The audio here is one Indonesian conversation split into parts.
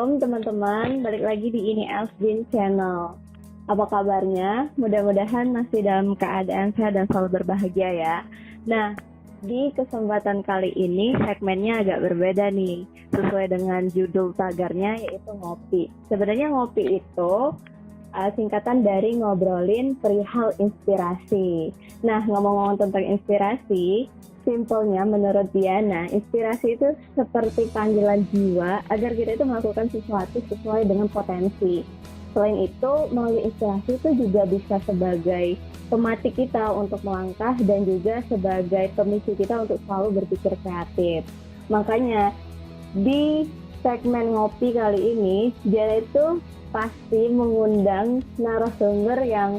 Shalom teman-teman, balik lagi di Ini Elsbin Channel. Apa kabarnya? Mudah-mudahan masih dalam keadaan sehat dan selalu berbahagia ya. Nah, di kesempatan kali ini segmennya agak berbeda nih, sesuai dengan judul tagarnya yaitu ngopi. Sebenarnya ngopi itu singkatan dari ngobrolin perihal inspirasi. Nah, ngomong-ngomong tentang inspirasi, simpelnya menurut Diana, inspirasi itu seperti panggilan jiwa agar kita itu melakukan sesuatu sesuai dengan potensi. Selain itu, melalui inspirasi itu juga bisa sebagai pematik kita untuk melangkah dan juga sebagai pemicu kita untuk selalu berpikir kreatif. Makanya di segmen ngopi kali ini, Diana itu pasti mengundang narasumber yang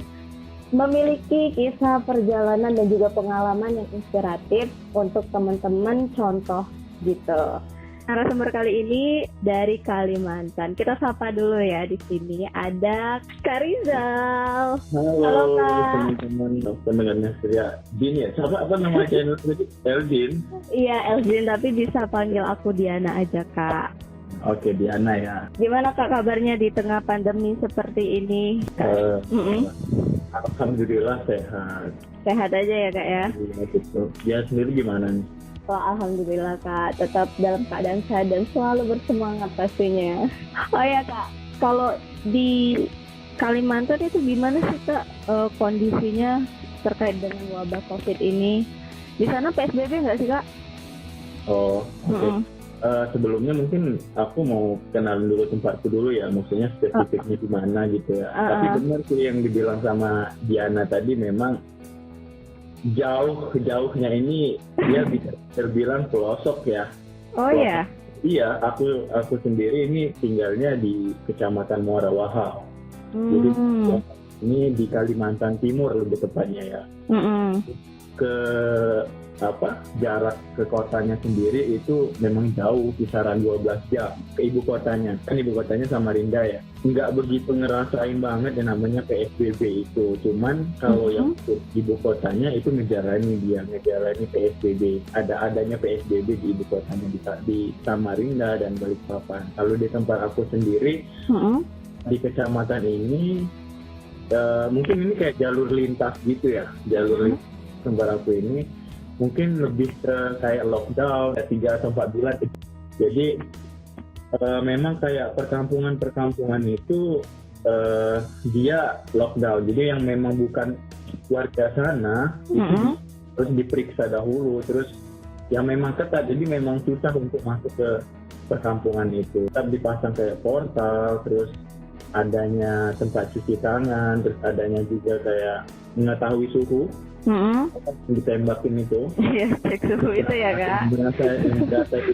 memiliki kisah perjalanan dan juga pengalaman yang inspiratif untuk teman-teman contoh gitu. Narasumber kali ini dari Kalimantan. Kita sapa dulu ya di sini. Ada Kak Rizal. Halo Kak. teman-teman pendengarnya Surya Din ya. Apa nama channel tadi? Eldin. Iya Elvin, tapi bisa panggil aku Diana aja Kak. Oke, Diana ya. Gimana Kak kabarnya di tengah pandemi seperti ini? Alhamdulillah sehat. Sehat aja ya Kak ya? Iya, gitu. Dia sendiri gimana nih? Alhamdulillah Kak, tetap dalam keadaan sehat dan selalu bersemangat pastinya. Oh ya Kak, kalau di Kalimantan itu gimana sih Kak kondisinya terkait dengan wabah COVID ini? Di sana PSBB nggak sih Kak? Oh, oke. Sebelumnya mungkin aku mau kenalin dulu tempatku dulu ya, maksudnya spesifiknya di mana gitu ya. Tapi benar sih yang dibilang sama Diana tadi, memang jauhnya ini dia bisa terbilang pelosok ya. Oh ya? Iya, aku sendiri ini tinggalnya di Kecamatan Muara Wahab. Jadi ini di Kalimantan Timur lebih tepatnya ya. Ke jarak ke kotanya sendiri itu memang jauh, kisaran 12 jam ke ibu kotanya. Kan ibu kotanya Samarinda ya. Nggak begitu ngerasain banget yang namanya PSBB itu. Cuman kalau yang ibu kotanya itu ngejalani PSBB. Adanya PSBB di ibu kotanya di Samarinda dan Balikpapan. Kalau di tempat aku sendiri di kecamatan ini mungkin ini kayak jalur lintas gitu ya. Jalur lintas tempat aku ini mungkin lebih kayak lockdown 3-4 bulan. Jadi memang kayak perkampungan itu dia lockdown. Jadi yang memang bukan warga sana itu terus diperiksa dahulu, terus yang memang ketat. Jadi memang susah untuk masuk ke perkampungan itu. Tetap dipasang kayak portal, terus adanya tempat cuci tangan, terus adanya juga kayak mengetahui suhu. Ditembakin itu. Iya, cek suhu itu ya Kak. Berasa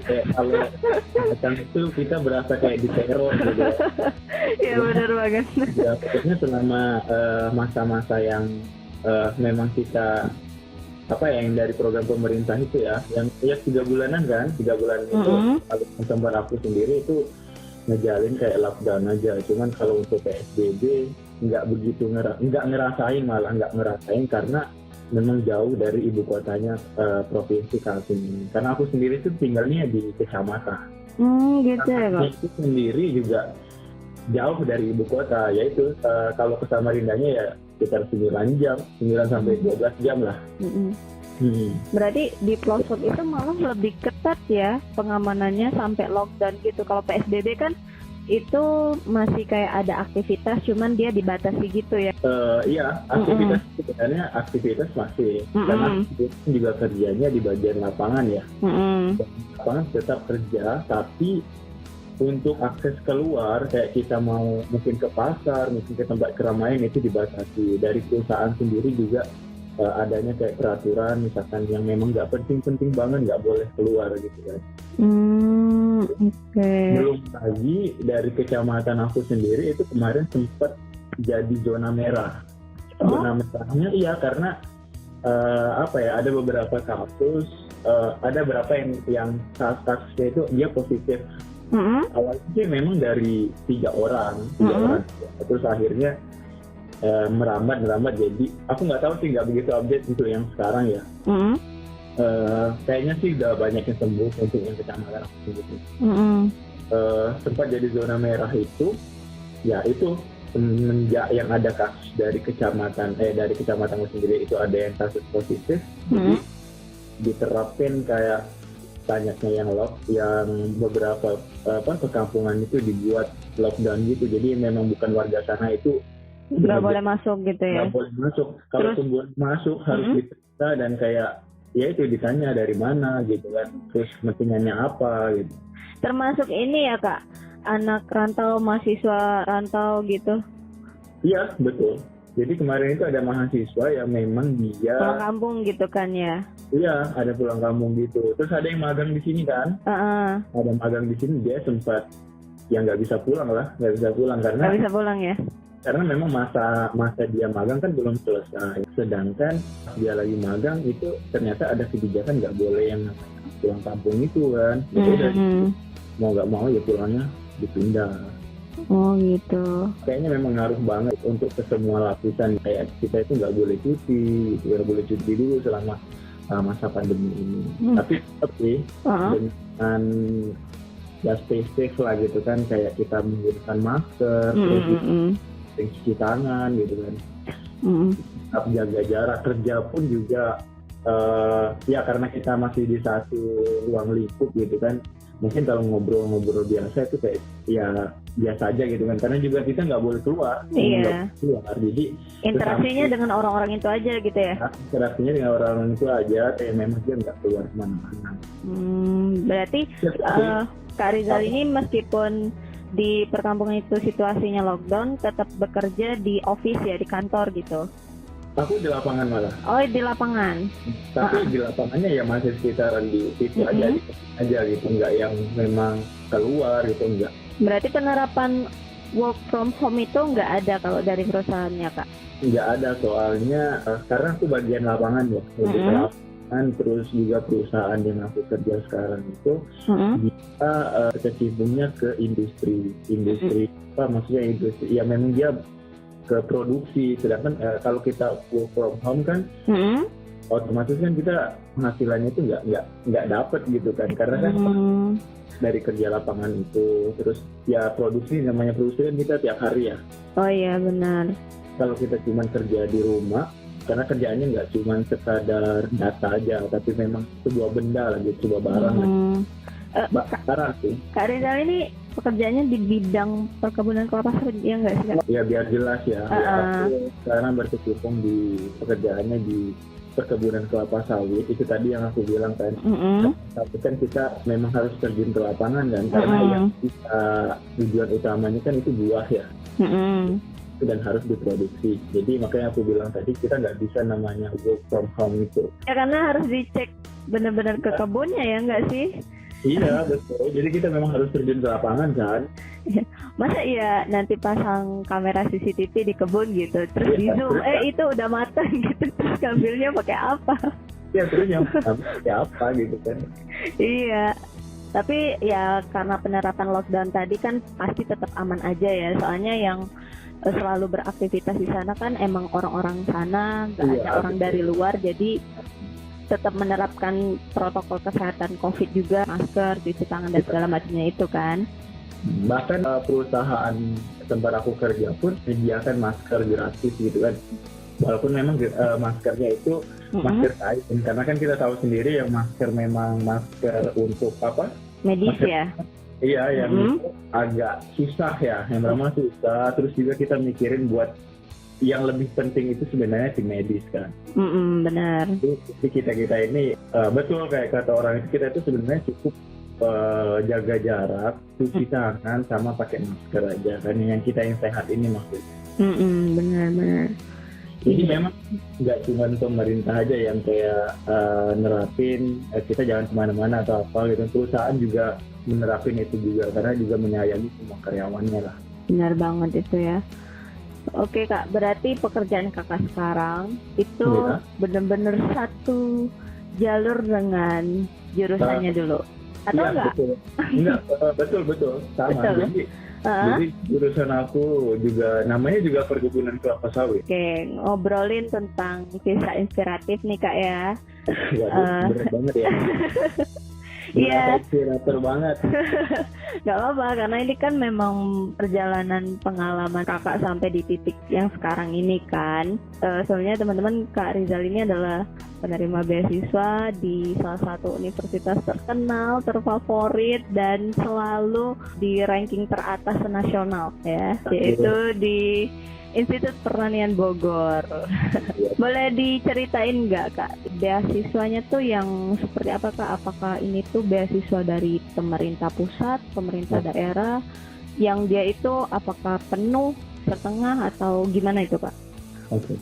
kayak kalau macam itu kita berasa kayak diteror gitu. Iya benar banget. Ya, pokoknya selama masa-masa yang memang kita yang dari program pemerintah itu ya, yang 3 bulanan kan, 3 bulan itu kalau tempat aku sendiri itu ngejalin kayak lockdown aja. Cuman kalau untuk PSBB nggak begitu nggak ngerasain karena memang jauh dari ibu kotanya provinsi Kaltim ini. Karena aku sendiri tuh tinggalnya di kecamatan. Gitu ya Kak. Itu sendiri juga jauh dari ibu kota, yaitu kalau ke Samarindanya ya sekitar 9 jam, 9 sampai 12 jam lah. Berarti di pelosok itu malah lebih ketat ya pengamanannya sampai lockdown gitu. Kalau PSBB kan itu masih kayak ada aktivitas, cuman dia dibatasi gitu ya. Iya, aktivitas sebenarnya aktivitas masih, karena juga kerjanya di bagian lapangan ya. Lapangan tetap kerja, tapi untuk akses keluar kayak kita mau mungkin ke pasar, mungkin ke tempat keramaian itu dibatasi. Dari perusahaan sendiri juga adanya kayak peraturan misalkan yang memang nggak penting banget, nggak boleh keluar gitu kan. Belum lagi dari kecamatan aku sendiri itu kemarin sempat jadi zona merah. Zona merahnya iya karena ada beberapa kasus, ada beberapa yang kasusnya itu dia positif. Awalnya sih memang dari 3 orang, terus akhirnya merambat jadi aku nggak tahu sih, nggak begitu update untuk yang sekarang ya. Kayaknya sih udah banyak yang sembuh untuk yang kecamatan gitu. sempat jadi zona merah itu, ya itu semenjak yang ada kasus dari kecamatan sendiri itu ada yang kasus positif, jadi diterapin kayak banyaknya yang beberapa perkampungan itu dibuat lockdown gitu, jadi memang bukan warga sana itu nggak boleh masuk gitu ya? Nggak boleh masuk, kalaupun boleh masuk harus diperiksa dan kayak ya itu ditanya dari mana gitu kan, terus kepentingannya apa gitu. Termasuk ini ya Kak, anak rantau, mahasiswa rantau gitu? Iya betul. Jadi kemarin itu ada mahasiswa yang memang dia pulang kampung gitu kan ya? Iya, ada pulang kampung gitu. Terus ada yang magang di sini kan? Ada magang di sini, dia sempat ya nggak bisa pulang karena nggak bisa pulang ya? Karena memang masa dia magang kan belum selesai. Sedangkan dia lagi magang itu ternyata ada kebijakan nggak boleh yang namanya pulang kampung itu kan. Jadi mau nggak mau ya pulangnya dipindah. Oh gitu. Kayaknya memang ngaruh banget untuk ke semua lapisan. Kayak kita itu nggak boleh cuti dulu selama masa pandemi ini. Tapi dengan ya stay safe lah gitu kan, kayak kita menggunakan masker, terus cuci tangan gitu kan, tetap jaga jarak. Kerja pun juga ya karena kita masih di satu ruang lingkup gitu kan, mungkin kalau ngobrol-ngobrol biasa itu kayak ya biasa aja gitu kan, karena juga kita nggak boleh keluar. Jadi interaksinya dengan orang-orang itu aja gitu ya? Interaksinya dengan orang-orang itu aja, kayak memang dia nggak keluar kemana-mana. Berarti Kak Rizal ini meskipun di perkampungan itu situasinya lockdown, tetap bekerja di office ya, di kantor gitu? Aku di lapangan malah. Oh, di lapangan. Tapi di lapangannya ya masih sekitaran di situ aja gitu, nggak yang memang keluar gitu, enggak. Berarti penerapan work from home itu nggak ada kalau dari perusahaannya Kak? Nggak ada, soalnya karena aku bagian lapangan ya, lapangan, terus juga perusahaan yang aku kerja sekarang itu kita kecimpungnya ke industri maksudnya industri ya memang dia ke produksi. Sedangkan kalau kita work from home kan otomatis kan kita penghasilannya itu nggak dapet gitu kan, karena kan dari kerja lapangan itu, terus ya namanya produksi kan kita tiap hari ya. Oh iya benar. Kalau kita cuma kerja di rumah, karena kerjaannya nggak cuma sekadar data aja, tapi memang sebuah benda lagi, sebuah barang barang sih. Kak Rizal ini pekerjaannya di bidang perkebunan kelapa sawit ya nggak sih Kak? Ya biar jelas ya. Aku sekarang berkecimpung di pekerjaannya di perkebunan kelapa sawit. Itu tadi yang aku bilang kan. Tapi kan kita memang harus terjun ke lapangan kan, karena yang kita tujuan utamanya kan itu buah ya. Dan harus diproduksi. Jadi makanya aku bilang tadi kita nggak bisa namanya work from home itu. Ya karena harus dicek benar-benar ke kebunnya ya nggak sih? Iya betul. Jadi kita memang harus terjun ke lapangan kan. Masa iya nanti pasang kamera CCTV di kebun gitu, terus di zoom itu udah matang gitu, terus ngambilnya pakai apa? Ya terus yang pakai apa gitu kan? Iya. Tapi ya karena penerapan lockdown tadi kan pasti tetap aman aja ya. Soalnya yang selalu beraktivitas di sana kan emang orang-orang sana, nggak ada orang dari luar, jadi tetap menerapkan protokol kesehatan COVID juga, masker, cuci tangan dan segala macamnya itu kan. Bahkan perusahaan tempat aku kerja pun menyediakan masker gratis gitu kan, walaupun memang maskernya itu masker kain, karena kan kita tahu sendiri yang masker memang masker untuk apa? Medis ya. Iya, yang agak susah ya, yang pertama susah, terus juga kita mikirin buat yang lebih penting itu sebenarnya di medis kan. Benar. Jadi kita ini betul kayak kata orang itu, kita itu sebenarnya cukup jaga jarak, cuci tangan sama pakai masker aja kan, yang kita yang sehat ini maksudnya. Benar. Jadi memang nggak cuma pemerintah aja yang kayak nerapin kita jangan kemana-mana atau apa gitu, perusahaan juga menerapin itu juga karena juga menyayangi semua karyawannya lah. Benar banget itu ya. Oke Kak, berarti pekerjaan Kakak sekarang itu benar-benar satu jalur dengan jurusannya dulu atau enggak? Betul sama. Jadi jurusan aku juga namanya juga perkebunan kelapa sawit. Oke, ngobrolin tentang kisah inspiratif nih Kak ya. Waduh, berat banget ya. Iya. Inspirator banget. Gak apa-apa, karena ini kan memang perjalanan pengalaman kakak sampai di titik yang sekarang ini kan. Sebenarnya teman-teman, Kak Rizal ini adalah penerima beasiswa di salah satu universitas terkenal, terfavorit, dan selalu di ranking teratas nasional ya, yaitu di Institut Pertanian Bogor. Boleh diceritain nggak Kak, beasiswanya tuh yang seperti apa Kak? Apakah ini tuh beasiswa dari pemerintah pusat, pemerintah daerah, yang dia itu apakah penuh, setengah, atau gimana itu Kak? Oke.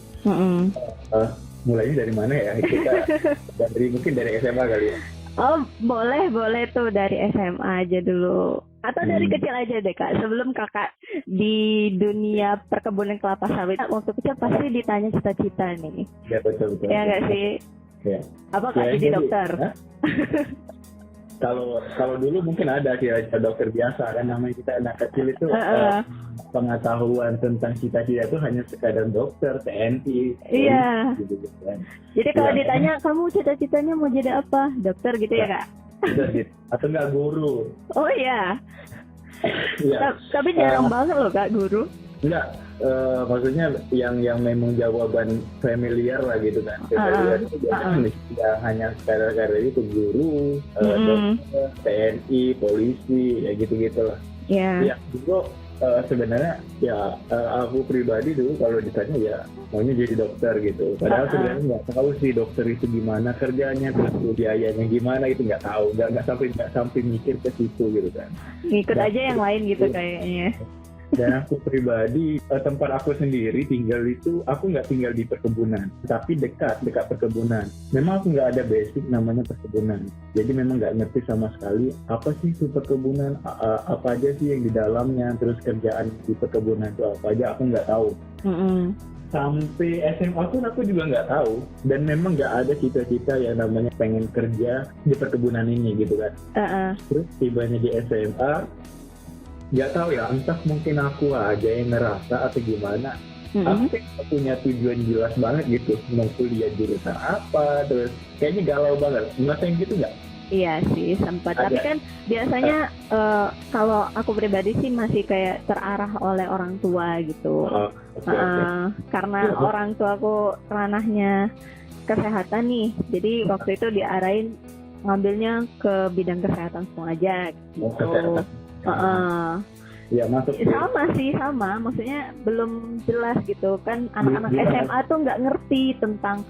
Mulainya dari mana ya? Kita mungkin dari SMA kali ya. Oh, boleh tuh dari SMA aja dulu. Atau dari kecil aja deh Kak. Sebelum Kakak di dunia perkebunan kelapa sawit, waktu kecil pasti ditanya cita-cita nih. Ya, betul. Ya nggak sih? Ya. Apa Kak, jadi dokter? Kalau dulu mungkin ada sih dokter biasa kan, namanya kita anak kecil itu pengetahuan tentang cita-cita itu hanya sekadar dokter, TNI. Iya. Gitu kan. Jadi kalau ditanya kamu cita-citanya mau jadi apa? Dokter gitu ya Kak? Atau nggak guru? Oh iya. Ya. Tapi jarang banget loh Kak guru. Enggak, maksudnya yang memang jawaban familiar lah gitu kan. Familiar itu biasanya tidak hanya sekadar itu guru, dokter, TNI, polisi, ya gitu-gitu lah. Iya. Ya, dulu sebenarnya ya aku pribadi dulu kalau ditanya ya maunya jadi dokter gitu. Padahal sebenarnya nggak tahu sih dokter itu gimana kerjanya, terus biayanya gimana, itu nggak tahu, nggak sampai mikir ke situ gitu kan. Ngikut aja yang lain gitu kayaknya. Dan aku pribadi, tempat aku sendiri tinggal itu, aku nggak tinggal di perkebunan, tapi dekat perkebunan. Memang aku nggak ada basic namanya perkebunan. Jadi memang nggak ngerti sama sekali apa sih itu perkebunan, apa aja sih yang di dalamnya, terus kerjaan di perkebunan itu apa aja, aku nggak tahu. Sampai SMA pun aku juga nggak tahu. Dan memang nggak ada cita-cita yang namanya pengen kerja di perkebunan ini gitu kan. Terus tibanya di SMA, nggak tahu ya, entah mungkin aku aja yang ngerasa atau gimana. Aku punya tujuan jelas banget gitu, mau kuliah jurusan apa, terus kayaknya galau banget. Ngerasain gitu nggak? Iya sih sempat, tapi kan biasanya kalau aku pribadi sih masih kayak terarah oleh orang tua gitu. Karena orang tua aku ranahnya kesehatan nih, jadi waktu itu diarahin ngambilnya ke bidang kesehatan semua aja gitu. Ya, masuk sama maksudnya belum jelas gitu kan, anak-anak SMA tuh nggak ngerti tentang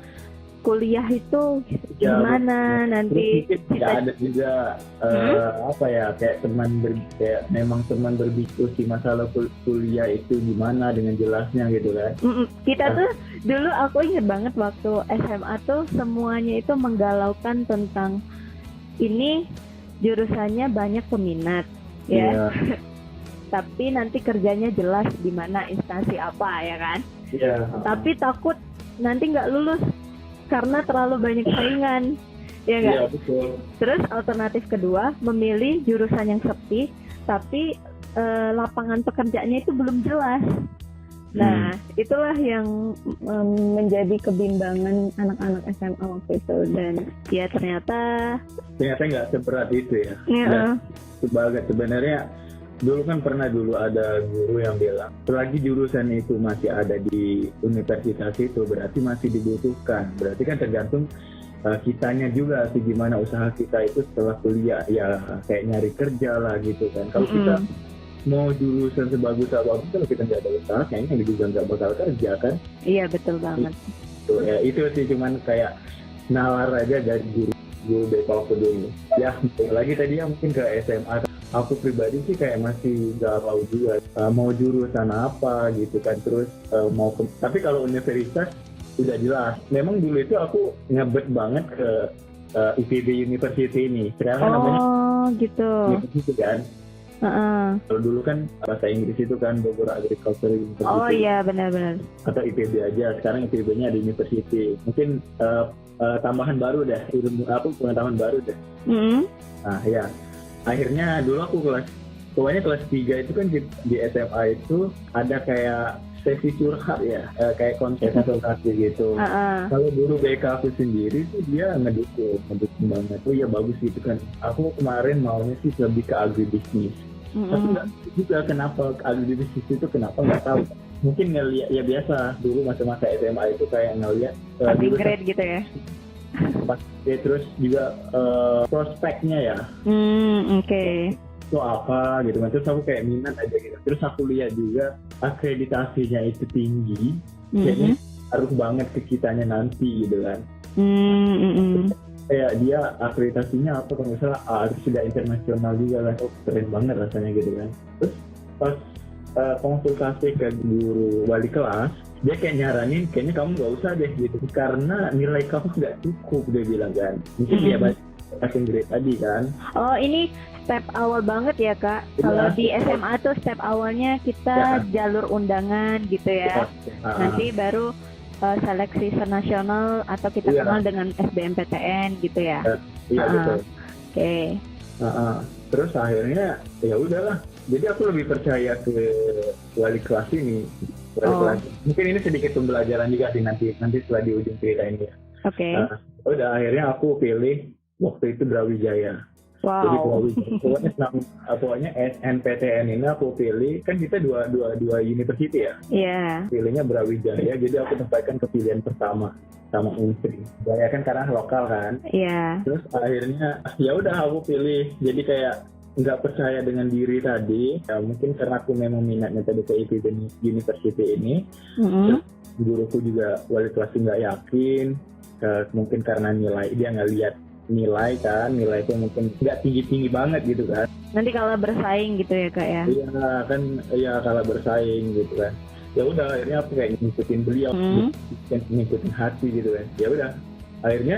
kuliah itu gimana nanti. Tidak ada juga apa ya, kayak memang teman berdiskusi masalah kuliah itu gimana dengan jelasnya gitu kan. Kita tuh dulu, aku ingat banget waktu SMA tuh semuanya itu menggalaukan tentang ini jurusannya banyak peminat ya. Tapi nanti kerjanya jelas di mana, instansi apa ya kan. Tapi takut nanti nggak lulus karena terlalu banyak saingan ya nggak. Betul. Terus alternatif kedua, memilih jurusan yang sepi tapi lapangan pekerjaannya itu belum jelas. Nah, itulah yang menjadi kebimbangan anak-anak SMA waktu itu. Dan ya ternyata nggak seberat itu ya. Sebenarnya dulu kan pernah ada guru yang bilang, selagi jurusan itu masih ada di universitas itu berarti masih dibutuhkan. Berarti kan tergantung kitanya juga sih, gimana usaha kita itu setelah kuliah, ya kayak nyari kerja lah gitu kan. Kalau kita mau jurusan sebagus apapun, kalau kita nggak ada usaha, kayaknya juga nggak bakal kerja kan. Iya, betul banget. Itu sih cuman kayak nalar aja dari guru BK aku dulu. Ya, lagi tadi ya mungkin ke SMA. Aku pribadi sih kayak masih galau juga, mau jurusan apa gitu kan, terus tapi kalau universitas udah jelas. Memang dulu itu aku ngebet banget ke IPB University ini. Sekarang namanya gitu. University kan. Kalau dulu kan bahasa Inggris itu kan Bogor Agriculture University. Oh iya, benar-benar. Atau IPB aja. Sekarang IPB-nya ada University. Mungkin tambahan baru deh, pengetahuan baru deh. Nah ya, akhirnya dulu aku kelas 3 itu kan di SMA itu ada kayak sesi curhat ya, kayak konsultasi gitu. Kalau guru BK aku sendiri tuh dia ngedukung banget. Oh ya bagus gitu kan. Aku kemarin maunya sih lebih ke agribisnis. Tapi nggak juga kenapa agribisnis itu kenapa nggak tahu. Mungkin ngeliat ya biasa dulu masa-masa SMA itu kayak ngeliat passing grade gitu ya. Terus juga prospeknya ya. Oke. Itu apa gitu kan, terus aku kayak minat aja gitu, terus aku lihat juga akreditasinya itu tinggi, kayaknya harus banget ke kitanya nanti gitu kan. Kayak dia akreditasinya apa kalau misalnya harus sudah internasional juga kan, oh keren banget rasanya gitu kan. Terus pas konsultasi ke guru wali kelas, dia kayak nyaranin kayaknya kamu nggak usah deh gitu karena nilai kamu nggak cukup, dia bilang kan. Mungkin dia passing grade tadi kan. Oh ini step awal banget ya Kak. Kalau di SMA tuh step awalnya kita jalur undangan gitu ya. Nanti baru seleksi senasional atau kita kenal dengan SBMPTN gitu ya. Iya betul. Oke. Terus akhirnya ya udahlah. Jadi aku lebih percaya ke wali kelas ini. Kelas. Mungkin ini sedikit pembelajaran juga sih nanti setelah di ujung cerita ini ya. Oke. Udah akhirnya aku pilih waktu itu Brawijaya. Wow. Jadi pokoknya SNPTN ini aku pilih, kan kita dua university ya. Iya. Pilihnya Brawijaya, jadi aku sampaikan ke pilihan pertama sama Unsri. Ya kan karena lokal kan. Iya. Terus akhirnya ya udah aku pilih. Jadi kayak nggak percaya dengan diri tadi. Ya, mungkin karena aku memang minatnya tadi ke IPB University ini. Terus guruku juga wali kelas nggak yakin. Mungkin karena nilai dia nggak lihat nilai itu mungkin nggak tinggi banget gitu kan. Nanti kalah bersaing gitu ya Kak ya. Iya kan, iya kalah bersaing gitu kan. Ya udah akhirnya aku kayak ngikutin beliau, ngikutin hati gitu kan. Ya udah akhirnya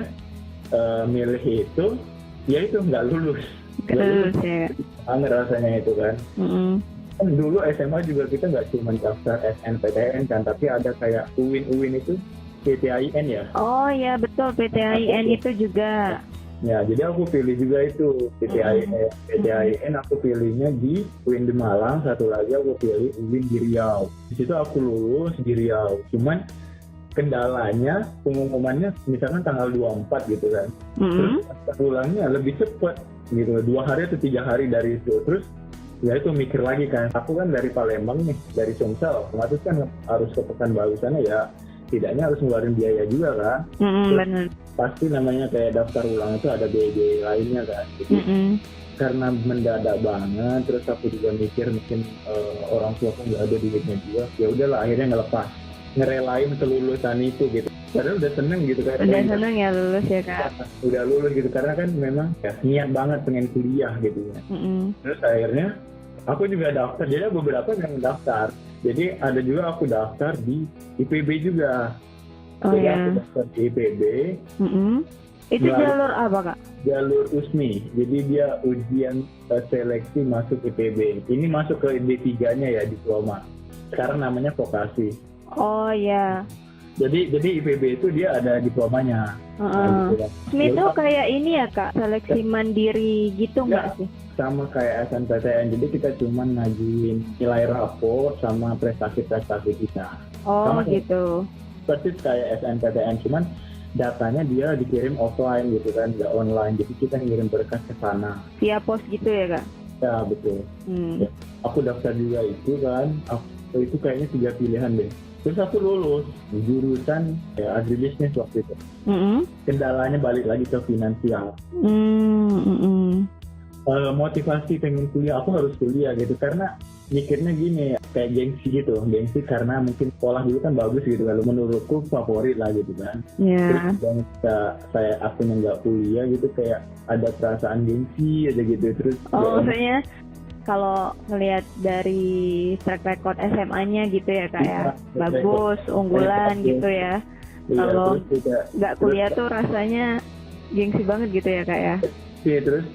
milih itu, ya itu nggak lulus ya. Aneh rasanya itu kan. Kan dulu SMA juga kita nggak cuma daftar SNPTN kan, tapi ada kayak UIN itu PTIN ya. Oh ya betul, PTIN itu juga. Ya, jadi aku pilih juga itu PTIN aku pilihnya di UIN di Malang, satu lagi aku pilih UIN di Riau. Di situ aku lulus di Riau. Cuman kendalanya pengumumannya misalkan tanggal 24 gitu kan. Terus pulangnya lebih cepat gitu, 2 hari atau 3 hari dari itu. Terus ya itu mikir lagi kan. Aku kan dari Palembang nih, dari Sumsel, otomatis kan harus ke Pekanbaru sana ya. Tidaknya harus ngeluarin biaya juga kan. Benar. Pasti namanya kayak daftar ulang itu ada biaya lainnya kan. Jadi, karena mendadak banget, terus aku juga mikir mungkin orang tua aku nggak ada duitnya juga. Ya udahlah akhirnya ngelepas, ngerelain kelulusan itu gitu. Padahal udah seneng gitu kan. Udah seneng ya lulus ya Kak. Udah lulus gitu karena kan memang ya, niat banget pengen kuliah gitu ya. Terus akhirnya aku juga daftar. Jadi beberapa yang daftar. Jadi ada juga aku daftar di IPB juga. Jadi aku daftar di IPB. Itu jalur apa Kak? Jalur USMI. Jadi dia ujian seleksi masuk IPB. Ini masuk ke D3-nya ya, diploma. Sekarang namanya vokasi. Oh ya. Jadi IPB itu dia ada diplomanya. USMI itu kayak ini ya Kak, seleksi mandiri gitu nggak sih? Sama kayak SNPTN, jadi kita cuma ngajuin nilai rapor sama prestasi-prestasi kita. Oh sama gitu. Persis kayak SNPTN, cuman datanya dia dikirim offline gitu kan, nggak online. Jadi kita ngirim berkas ke sana. Via pos gitu ya Kak? Ya betul. Ya, aku daftar juga itu kan, itu kayaknya 3 pilihan deh. Terus aku lulus jurusan agribisnis waktu itu. Kendalanya balik lagi ke finansial. Motivasi pengen kuliah, aku harus kuliah gitu karena mikirnya gini kayak gengsi karena mungkin sekolah dulu kan bagus gitu kalau menurutku favorit lah gitu kan. Terus saya akunya nggak kuliah gitu kayak ada perasaan gengsi aja gitu terus. Maksudnya kalau ngelihat dari track record SMA-nya gitu ya Kak ya, bagus, unggulan gitu ya. Kalau nggak kuliah tuh rasanya gengsi banget gitu ya Kak ya. Iya terus.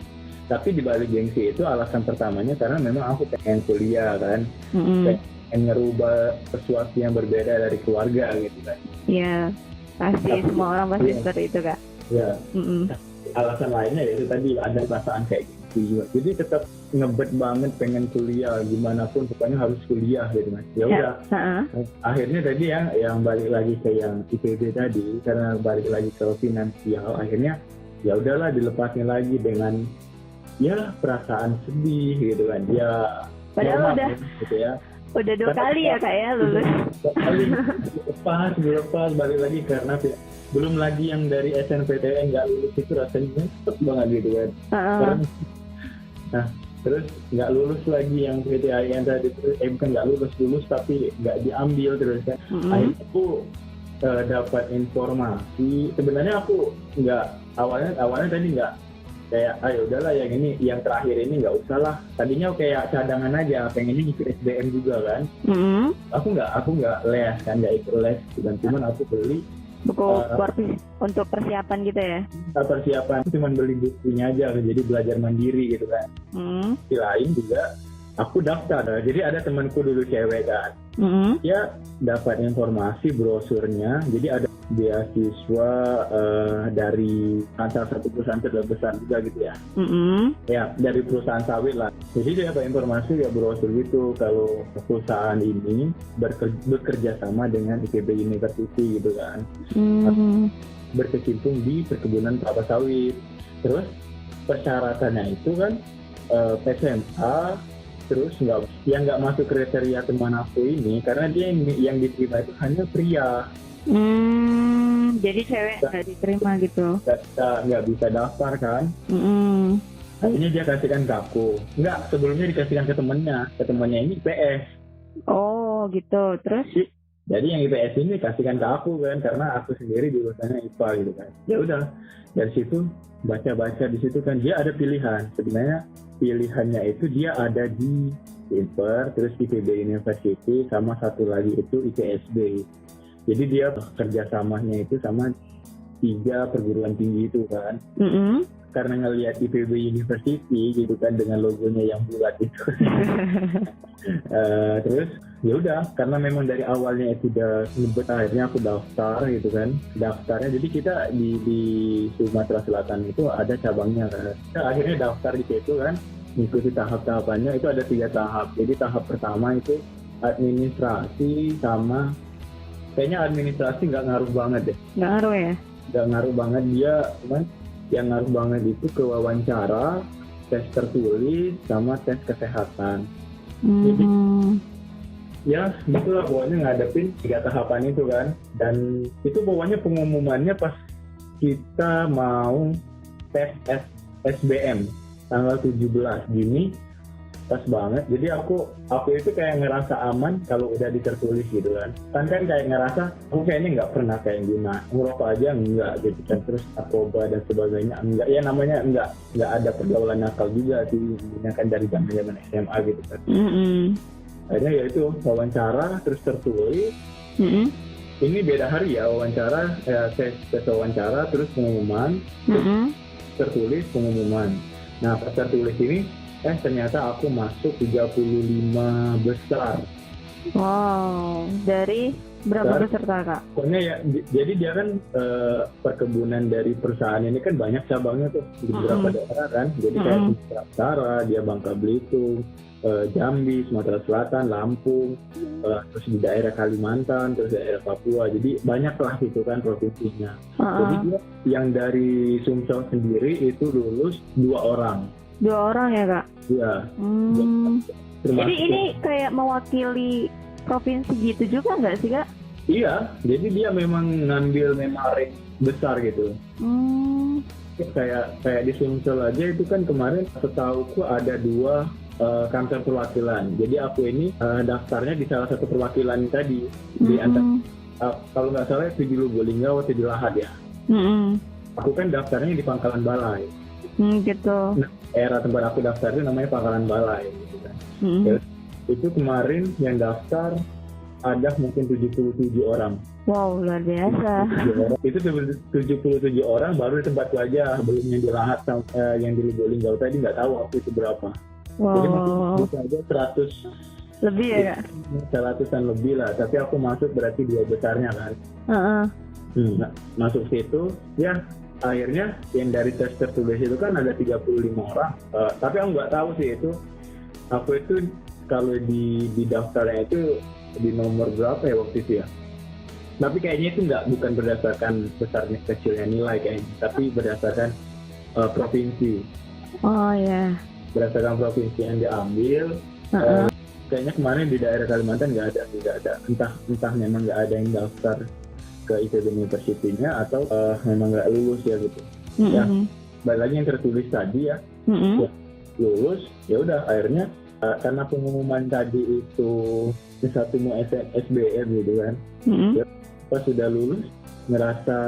Tapi di balik gengsi itu alasan pertamanya karena memang aku pengen kuliah kan, pengen ngerubah sesuatu yang berbeda dari keluarga gitu kan. Iya, pasti semua orang pasti seperti itu Kak. Iya. Alasan lainnya yaitu tadi ada perasaan kayak gengsi sepi juga. Jadi tetap ngebet banget pengen kuliah, gimana pun pokoknya harus kuliah gitu mas. Ya udah. Akhirnya tadi yang balik lagi ke yang IPB tadi, karena balik lagi ke finansial, akhirnya ya udahlah dilepasnya lagi dengan ya perasaan sedih gitu kan. Ya padahal udah gitu ya. Udah 2 kali ya kak ya lulus. 2 kali lepas balik lagi karena belum lagi yang dari SNPTN nggak lulus itu rasanya nyesek banget gitu kan. Nah terus nggak lulus lagi yang PTIN tadi, bukan nggak lulus tapi nggak diambil terus kan. Akhirnya aku dapat informasi, sebenarnya aku nggak awalnya tadi nggak kayak ayo udahlah yang ini yang terakhir ini nggak usah lah, tadinya kayak cadangan aja, pengennya ikut SBM juga kan. Aku nggak les kan, nggak ikut les dan cuman aku beli buku untuk persiapan gitu ya. Persiapan cuman beli bukunya aja, jadi belajar mandiri gitu kan. Di lain juga aku daftar, jadi ada temanku dulu cewek kan, dia dapat informasi brosurnya, jadi ada beasiswa dari salah satu perusahaan terbesar juga gitu ya. Ya dari perusahaan sawit lah. Jadi dia dapat informasi ya brosur gitu kalau perusahaan ini bekerja sama dengan IPB University gitu kan. Berkecimpung di perkebunan kelapa sawit. Terus persyaratannya itu kan SMA, terus nggak masuk kriteria teman aku ini karena dia yang diterima itu hanya pria. Jadi cewek nggak diterima gitu. Nggak bisa daftar kan. Akhirnya dia kasihkan ke aku. Sebelumnya dikasihkan ke temennya ini IPS. Oh gitu, terus? Jadi yang IPS ini kasihkan ke aku kan, karena aku sendiri jurusannya IPA gitu kan. Ya udah, dari situ baca di situ kan dia ada pilihan. Sebenarnya pilihannya itu dia ada di IPER, terus IPB University, sama satu lagi itu IPSB. Jadi dia kerjasamanya itu sama 3 perguruan tinggi itu kan. Karena ngelihat IPB University gitu kan dengan logonya yang bulat itu. Terus ya udah, karena memang dari awalnya itu udah ngebet, akhirnya aku daftar gitu kan. Daftarnya jadi kita di Sumatera Selatan itu ada cabangnya kan. Kita akhirnya daftar di situ kan, mengikuti tahap-tahapannya itu ada 3 tahap. Jadi tahap pertama itu administrasi sama kayaknya administrasi nggak ngaruh banget deh. Nggak ngaruh ya? Nggak ngaruh banget dia, cuman yang ngaruh banget itu ke wawancara, tes tertulis, sama tes kesehatan. Jadi ya gitulah pokoknya ngadepin 3 tahapan itu kan. Dan itu pokoknya pengumumannya pas kita mau tes SBM tanggal 17 Juni. Pas banget, jadi aku itu kayak ngerasa aman kalau udah ditertulis gitu kan. Kan kayak ngerasa aku kayaknya nggak pernah kayak gimana, ngerokok aja enggak gitu kan, terus narkoba dan sebagainya enggak, ya namanya enggak ada pergaulan nakal juga sih, kan dari zaman SMA gitu kan. Akhirnya ya itu wawancara terus tertulis. Ini beda hari ya, wawancara tes wawancara terus pengumuman, tertulis pengumuman. Nah pas tertulis ini ternyata aku masuk 35 besar. Wow, dari berapa peserta kak? Pokoknya ya, jadi dia kan perkebunan dari perusahaan ini kan banyak cabangnya tuh di beberapa daerah kan. Jadi kayak Sumatera Utara, dia Bangka Belitung, Jambi, Sumatera Selatan, Lampung, terus di daerah Kalimantan, terus daerah Papua. Jadi banyak lah itu kan provinsinya. Jadi dia yang dari Sumsel sendiri itu lulus 2 orang. 2 orang ya kak? Iya. Jadi ini kayak mewakili provinsi gitu juga nggak sih kak? Iya, jadi dia memang ngambil rank besar gitu. Kayak di Sumsel aja itu kan kemarin setauku ada 2 kantor perwakilan. Jadi aku ini daftarnya di salah satu perwakilan tadi di antara kalau nggak salah itu di Lubulingga atau di Lahat ya. Aku kan daftarnya di Pangkalan Balai. Gitu. Nah, era tempat aku daftar itu namanya Pangkalan Balai gitu kan. Itu kemarin yang daftar ada mungkin 77 orang. Wow, luar biasa. Itu 77 orang baru di tempatku aja, belum yang di Lahat, yang di Lubulingga tadi nggak tahu waktu itu berapa. Wow. Jadi masuk aja 100 lebih ya kak? 100-an lebih lah, tapi aku masuk berarti 2 besarnya kan. Nah, masuk situ ya akhirnya yang dari tes tertulis itu kan ada 35 orang. Tapi aku nggak tahu sih itu. Aku itu kalau di daftarnya itu di nomor berapa ya waktu itu ya. Tapi kayaknya itu bukan berdasarkan besarnya kecilnya nilai kayaknya, tapi berdasarkan provinsi. Oh ya. Berdasarkan provinsi yang diambil. Kayaknya kemarin di daerah Kalimantan nggak ada. Entah memang nggak ada yang daftar ke ITB University-nya atau memang nggak lulus ya gitu. Ya, balik lagi yang tertulis tadi ya, ya lulus, ya udah akhirnya karena pengumuman tadi itu satu mau SBM gitu kan. Ya, pas sudah lulus ngerasa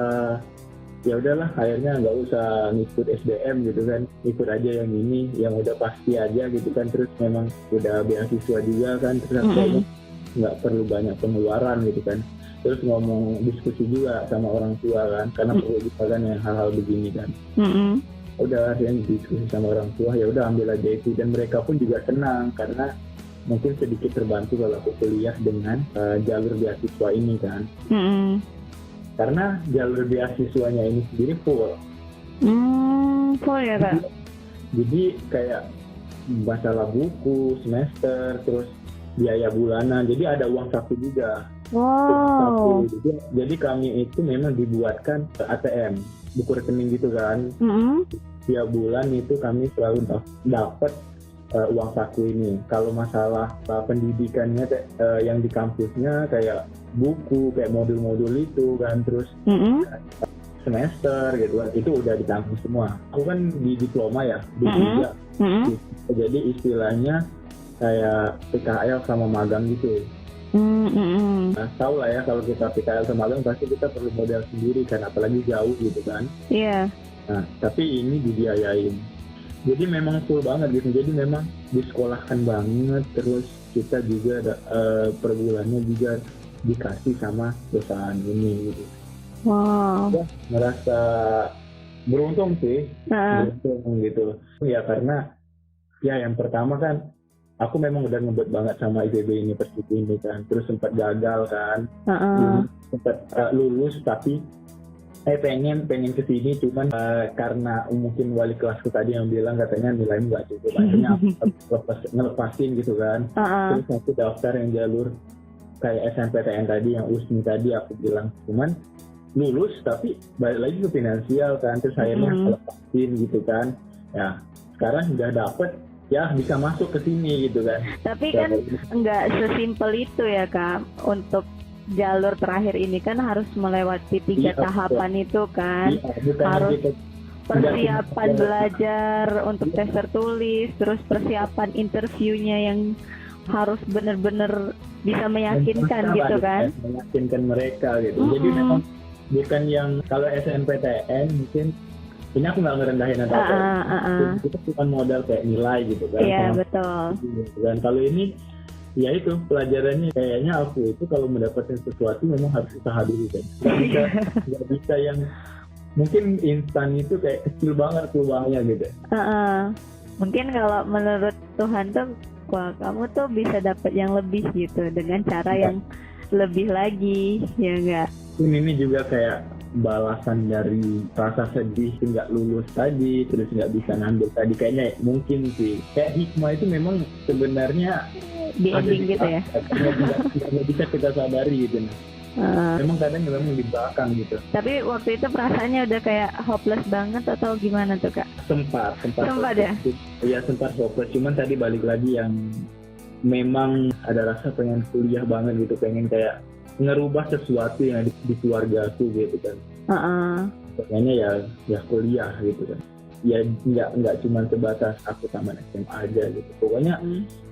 ya udahlah akhirnya nggak usah ngikut SBM gitu kan, ikut aja yang ini yang udah pasti aja gitu kan, terus memang udah beasiswa juga kan, terus kayaknya nggak perlu banyak pengeluaran gitu kan, terus ngomong diskusi juga sama orang tua kan, karena perlu juga kan yang hal-hal begini kan. Udah akhirnya diskusi sama orang tua, ya udah ambil aja itu, dan mereka pun juga senang karena mungkin sedikit terbantu kalau aku kuliah dengan jalur beasiswa ini kan. Karena jalur beasiswanya ini sendiri full. Full ya Kak? Jadi kayak masalah buku, semester, terus biaya bulanan, jadi ada uang saku juga. Wow. Jadi kami itu memang dibuatkan ATM, buku rekening gitu kan. Tiap bulan itu kami selalu dapat uang saku ini. Kalau masalah pendidikannya yang di kampusnya kayak buku, kayak modul-modul itu kan, terus semester gitu kan, itu udah ditanggung semua. Aku kan di diploma ya, di tiga. Jadi istilahnya kayak PKL sama magang gitu. Nah, tahu lah ya kalau kita PKL sama magang pasti kita perlu modal sendiri kan, apalagi jauh gitu kan. Iya. Nah, tapi ini dibiayain. Jadi memang full banget gitu. Jadi memang disekolahkan banget, terus kita juga per bulannya juga dikasih sama perusahaan ini gitu. Wow. Ya, merasa beruntung sih, beruntung gitu. Ya karena ya yang pertama kan aku memang udah ngebet banget sama ITB University ini kan, terus sempat gagal kan, sempat lulus tapi pengen kesini, cuman karena mungkin wali kelasku tadi yang bilang katanya nilaimu nggak cukup, akhirnya aku ngelepasin gitu kan. Terus aku daftar yang jalur kayak SNPTN tadi, yang USMI tadi aku bilang, cuman lulus tapi balik lagi ke finansial kan, terus akhirnya lepasin gitu kan. Ya sekarang udah dapet, ya bisa masuk ke sini gitu kan. Tapi kan nggak sesimpel itu ya Kak, untuk jalur terakhir ini kan harus melewati 3 tahapan itu kan. Harus persiapan belajar untuk tes tertulis, terus persiapan interviewnya yang harus benar-benar bisa meyakinkan gitu kan. Meyakinkan mereka gitu. Jadi memang bukan yang kalau SNPTN mungkin ini aku nggak ngerendahin atau apa. Itu cuma modal kayak nilai gitu kan. Iya betul. Dan kalau ini ya itu pelajarannya kayaknya aku itu kalau mendapatkan sesuatu memang harus usaha dulu kan. Nggak bisa yang mungkin instan itu kayak kecil banget peluangnya gitu. Mungkin kalau menurut Tuhan tuh, wah kamu tuh bisa dapat yang lebih gitu dengan cara yang lebih lagi, ya enggak? Ini juga kayak balasan dari rasa sedih nggak lulus tadi, terus nggak bisa ngambil tadi, kayaknya mungkin sih kayak hikmah itu memang sebenarnya di ending gitu ya. Nggak bisa kita sadari gitu. Memang kadang memang di belakang gitu. Tapi waktu itu perasaannya udah kayak hopeless banget atau gimana tuh Kak? Sempat ya? Iya sempat hopeless, cuman tadi balik lagi yang memang ada rasa pengen kuliah banget gitu, pengen kayak ngerubah sesuatu yang ada di keluarga aku gitu kan. Pokoknya ya kuliah gitu kan. Ya nggak cuma sebatas aku tamat SMA aja gitu. Pokoknya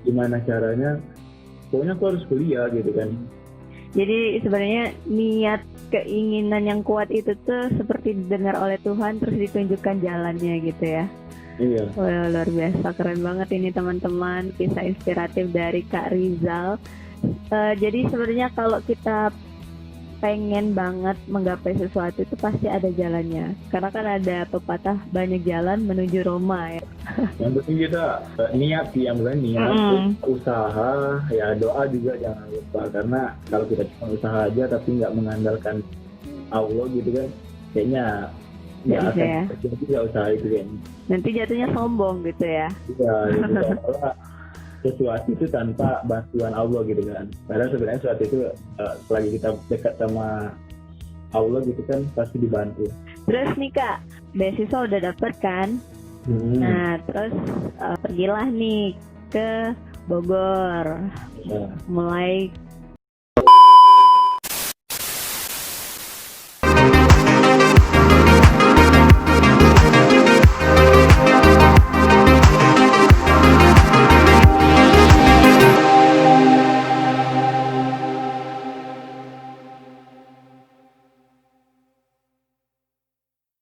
gimana caranya, pokoknya aku harus kuliah gitu kan. Jadi sebenarnya niat keinginan yang kuat itu tuh seperti didengar oleh Tuhan, terus ditunjukkan jalannya gitu ya. Iya. Wah, luar biasa, keren banget ini teman-teman, kisah inspiratif dari Kak Rizal. Jadi sebenarnya kalau kita pengen banget menggapai sesuatu itu pasti ada jalannya, karena kan ada pepatah banyak jalan menuju Roma ya. Yang penting kita niat sih, yang penting niat, usaha, ya doa juga jangan lupa, karena kalau kita cuma usaha aja tapi nggak mengandalkan Allah gitu kan, kayaknya nggak bisa akan ya. terjadi nggak usaha itu kan. Nanti jatuhnya sombong gitu ya. Iya, jadi seolah sesuatu itu tanpa bantuan Allah gitu kan. Padahal sebenarnya sesuatu itu selagi kita dekat sama Allah gitu kan pasti dibantu. Terus nih Kak, beasiswa udah dapet kan? Nah, terus pergilah nih ke Bogor. Nah, Mulai